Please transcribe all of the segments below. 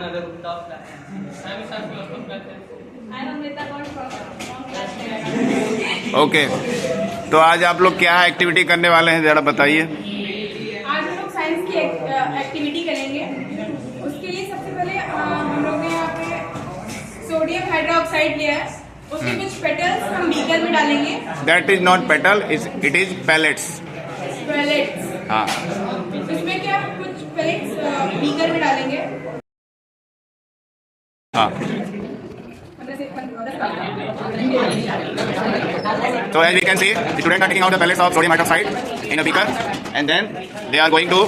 another rooftop flat. I'm Ishaq from flat. I'm Amrita from class 10. Okay, तो आज आप लोग क्या एक्टिविटी करने वाले हैं ज़रा बताइए। आज हम लोग साइंस की एक्टिविटी करेंगे। उसके लिए सबसे पहले हम लोग ने यहाँ पे सोडियम हाइड्रोक्साइड लिया है, उसके कुछ पेटल्स हम बीकर में डालेंगे। That is not petal, it is pellets. Pellets, हाँ, इसमें क्या कुछ पेलेट्स बीकर में डालेंगे। हाँ। So as we can see, the students are taking out the pellets of sodium hydroxide in a beaker and then they are going to।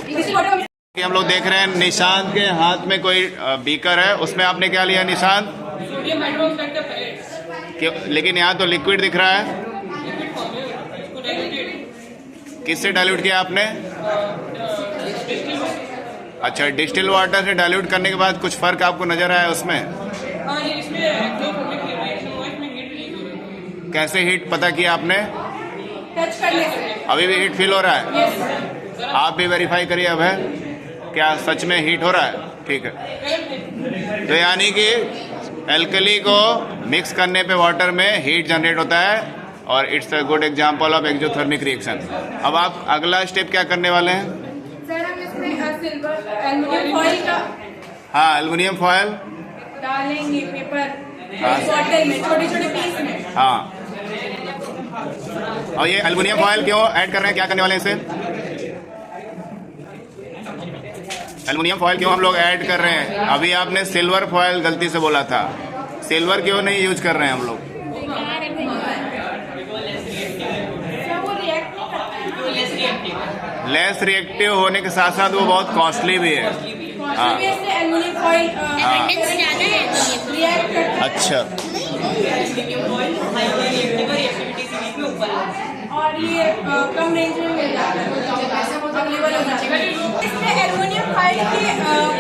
कि हम लोग देख रहे हैं निशांत के हाथ में कोई बीकर है, उसमें आपने क्या लिया निशांत? सोडियम हाइड्रोक्साइड का पेलेट्स। लेकिन यहाँ तो लिक्विड दिख रहा है, किससे डाइल्यूट किया आपने? अच्छा, डिस्टिल वाटर से डाइल्यूट करने के बाद कुछ फर्क आपको नजर आया उसमें? हाँ, ये इसमें रिएक्शन हुआ, इसमें हीट रिलीज हो रही है। कैसे हीट पता किया आपने? टच करने से अभी भी हीट फील हो रहा है? आप भी वेरीफाई करिए अब है क्या सच में हीट हो रहा है? ठीक है, तो यानी कि एल्कली को मिक्स करने पे वाटर में हीट जनरेट होता है और it's a good example of exothermic reaction. अब आप अगला स्टेप क्या करने वाले हैं? सर हम इसमें सिल्वर एल्युमिनियम फॉइल का हाँ, एल्युमिनियम फॉयल डालेंगे पेपर हाँ। बॉटल में, छोटे छोटे पीस में। हाँ, और ये एल्युमिनियम फॉयल क्यों ऐड कर रहे हैं, क्या करने वाले हैं इसे? एल्युमिनियम फॉयल क्यों हम लोग ऐड कर रहे हैं? अभी आपने सिल्वर फॉयल गलती से बोला था, सिल्वर क्यों नहीं यूज कर रहे हैं हम लोग? लेस रिएक्टिव होने के साथ साथ वो बहुत कॉस्टली भी है। हाँ, एल्युमिनियम फॉइल अच्छा, और ये कम रेंज में मिल जाता है, अवेलेबल हो जाता है। इसमें एल्युमिनियम फॉइल के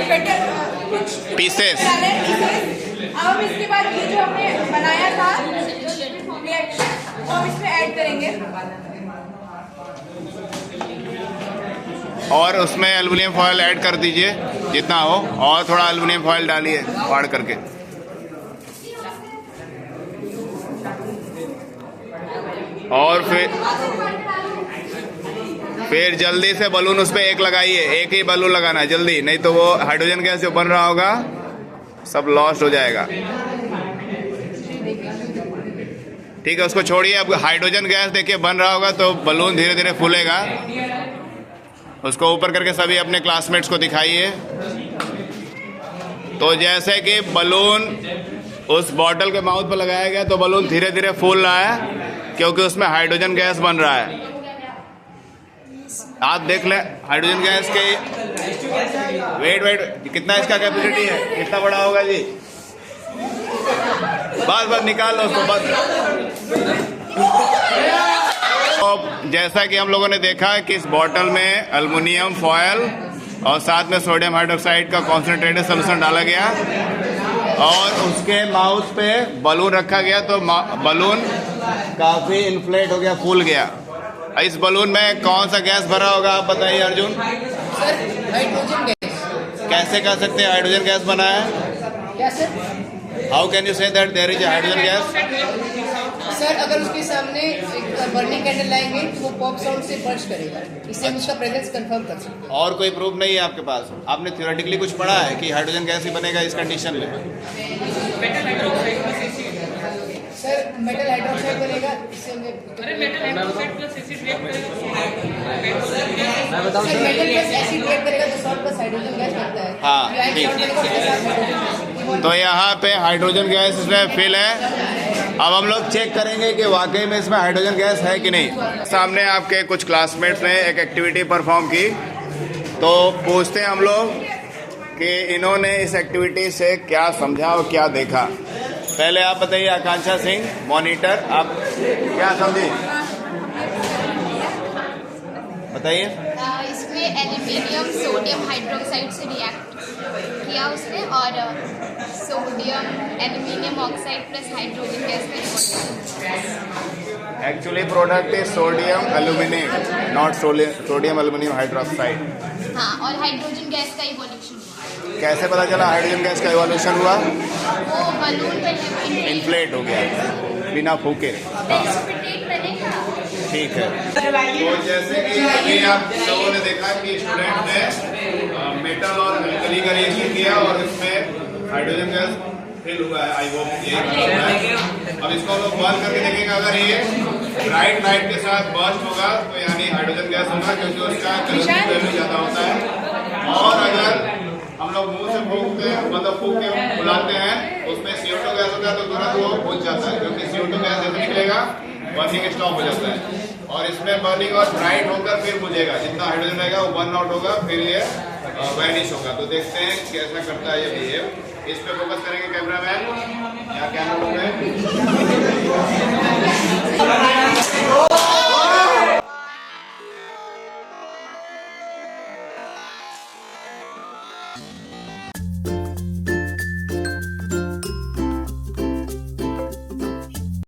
पेटल कुछ पीसेस। अब इसके बाद ये जो हमने बनाया था रिएक्शन, वो हम इसमें ऐड करेंगे। और उसमें एल्युमिनियम फॉयल ऐड कर दीजिए जितना हो, और थोड़ा एल्युमिनियम फॉयल डालिए फाड़ करके। और फिर जल्दी से बलून उस पर एक लगाइए, एक ही बलून लगाना है जल्दी, नहीं तो वो हाइड्रोजन गैस जो बन रहा होगा सब लॉस्ट हो जाएगा। ठीक है, उसको छोड़िए। अब हाइड्रोजन गैस देखिए बन रहा होगा तो बलून धीरे धीरे फूलेगा, उसको ऊपर करके सभी अपने क्लासमेट्स को दिखाइए। तो जैसे कि बलून उस बॉटल के माउथ पर लगाया गया तो बलून धीरे धीरे फूल रहा है क्योंकि उसमें हाइड्रोजन गैस बन रहा है। आप देख लें हाइड्रोजन गैस के वेट कितना इसका कैपेसिटी है, कितना बड़ा होगा जी? बस निकाल लो उसको बस। तो जैसा कि हम लोगों ने देखा कि इस बॉटल में एल्युमिनियम फॉयल और साथ में सोडियम हाइड्रोक्साइड का कॉन्सेंट्रेटेड सॉल्यूशन डाला गया और उसके माउथ पे बलून रखा गया, तो बलून काफी इन्फ्लेट हो गया, फूल गया। इस बलून में कौन सा गैस भरा होगा आप बताइए अर्जुन? Hydrogen gas. कैसे कह सकते हैं हाइड्रोजन गैस बना है? क्या sir? How can you say that there is hydrogen gas? Sir अगर उसके सामने एक बर्निंग कैंडल लाएंगे तो वो पॉप साउंड से बर्स्ट करेगा, इससे हम उसका प्रेजेंस कंफर्म कर सकते हैं। और कोई प्रूफ नहीं है आपके पास? आपने थियोरेटिकली कुछ पढ़ा है कि हाइड्रोजन गैस ही बनेगा इस कंडीशन में? सर मेटल हाइड्रोक्साइड बनेगा, इससे हमें metal hydroxide plus acid react करेगा। Sir metal plus acid react करेगा तो सॉल्ट प्लस हाइड्रोजन गैस बनता है। हाँ, ठीक। तो यहाँ पे हाइड्रोजन गैस इसमें फिल है। अब हम लोग चेक करेंगे कि वाकई में इसमें हाइड्रोजन गैस है कि नहीं। सामने आपके कुछ क्लासमेट्स ने एक एक्टिविटी परफॉर्म की, तो पूछते हैं हम लोग कि इन्होंने इस एक्टिविटी से क्या समझा और क्या देखा। पहले आप बताइए, आकांक्षा सिंह मॉनिटर, आप क्या समझे बताइए। इसमें एल्युमिनियम सोडियम हाइड्रोक्साइड से रिएक्ट किया उसने और sodium aluminium oxide plus hydrogen gas का actually product is sodium aluminate, not sodium aluminium hydroxide. हाँ, और हाइड्रोजन गैस का इवोल्यूशन। कैसे पता चला हाइड्रोजन गैस का इवोल्यूशन हुआ? वो बलून पे इन्फ्लेट हो गया बिना फूके। प्रेसिपिटेट बनेगा। ठीक है, तो जैसे कि अभी आप लोगों ने देखा कि स्टूडेंट ने मेटल और अल्कली का रिएक्शन किया और इसमें हाइड्रोजन गैस फिल हुआ है। आई होप ये अब इसको हम लोग बर्न करके देखेंगे। अगर ये ब्राइट लाइट के साथ बर्स्ट होगा तो यानी हाइड्रोजन गैस होगा, क्योंकि उसका कैलोरीफिक वैल्यू ज्यादा होता है। और अगर हम लोग मुंह से फूकते हैं, मतलब फूक के बुलाते हैं, उसमें CO2 गैस होता है तो तुरंत वो बुझ जाता है, क्योंकि CO2 गैस जैसे निकलेगा बर्निंग स्टॉप हो जाता है। और इसमें बर्निंग और ब्राइट होकर फिर बुझेगा, जितना हाइड्रोजन रहेगा वो बर्न आउट होगा, फिर ये वैनिश होगा। तो देखते हैं कैसा करता है ये बिहेव। इस पे फोकस करेंगे कैमरामैन या कैमरा पे।